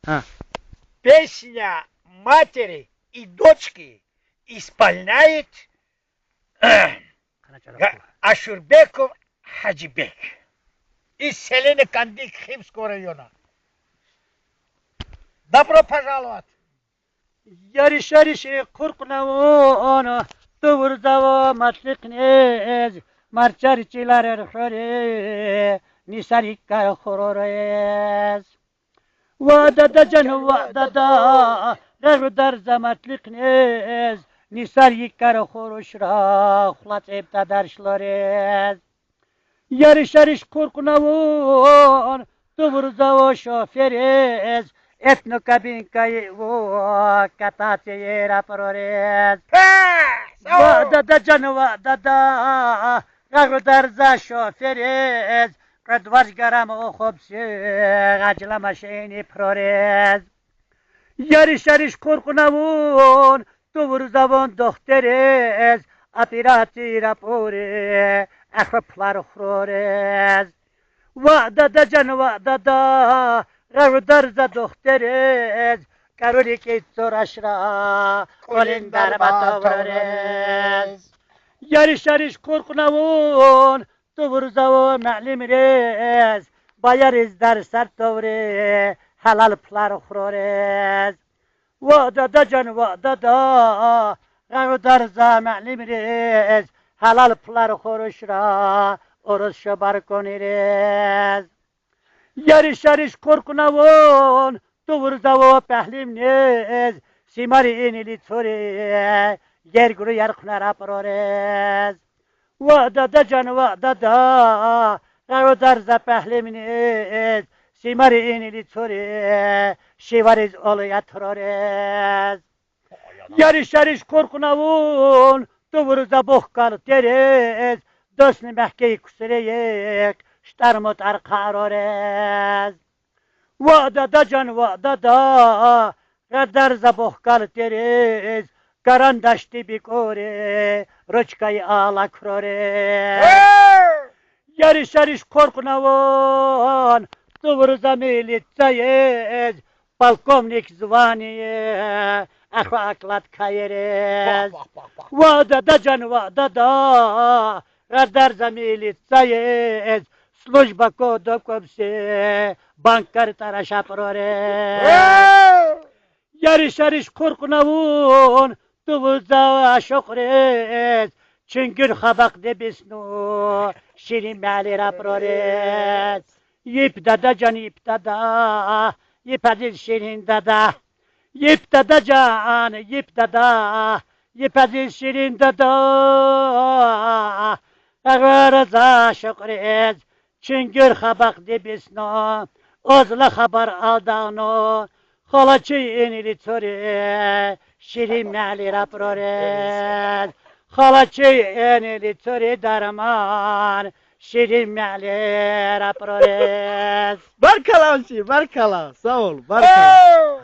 А. Песня матери и дочки исполняет Ашурбеков Хаджибек из селения Кандик Химского района. Добро пожаловать! Yarışarışı kurkuna onu Tıvırzavu matlıknez Marçarçılar erhöre Nisarikka hororez Vadada canı vadada Revdar zamatlıknez Nisarikka horuşra Hlat ebda darşlarez Yarışarış kurkuna onu Tıvırzavu şoferez Etno kabinkai wo katace yera prores. Vadada canı vadada Gagudar za şoferez Kadvaj garam o hopsi Gaclama şeyini prores. Yarış korkuna vun Tuvur zavon dokterez Apirati rapore Akraplar xrores. Vadada canı vadada Gavdar za dokterez, karolik itzoraşra, olindar batavrez. Yarış korkuna vun, tuvur zavu ma'limrez, bayariz dar sartovre, halal plar xrorez. Vadada can vadada, gavdar za ma'limrez, halal plar xoroşra, oruz şobar konirez. Yarış korkuna vun, tuvur zavu pehlim nez, simari inili tsore, yerguru yarkuna raprorez. Vadada can vadada, gavdar za pehlim nez, simari inili tsore, şivariz olu yatrorez. Yarış korkuna vun, tuvur za bohkal terez, dostni mehkeyi kusureyek, Ştarmut arkarorez. Vadada can vadada, Radar zabohkal terez, Karandaş dibi kore, Roçkayı ağla krorez. Yarış korkuna von, Tuvur zamilit zayez, Balkomnik zvaniye, Akla aklat kayerez. Vadada can vadada, Radar zamilit zayez, Служба кодокопсе, банкар тараша прорез. Yarış korkuna vun, tuvuza şokrez. Çünkü habak debisnu, şirin mali raprorez. Yip dada can yip dada, yip aziz şirin dada. Yip dada can, yip dada, yip aziz şirin dada. Ağırıza şokrez. Çünkü habak debisnu, ozla haber aldağını. Xalaçı enili çöre, şirin mali raprorez. Xalaçı enili çöre darman, şirin mali raprorez. Barkalavçı, barkalav. Sağ ol, barkalav.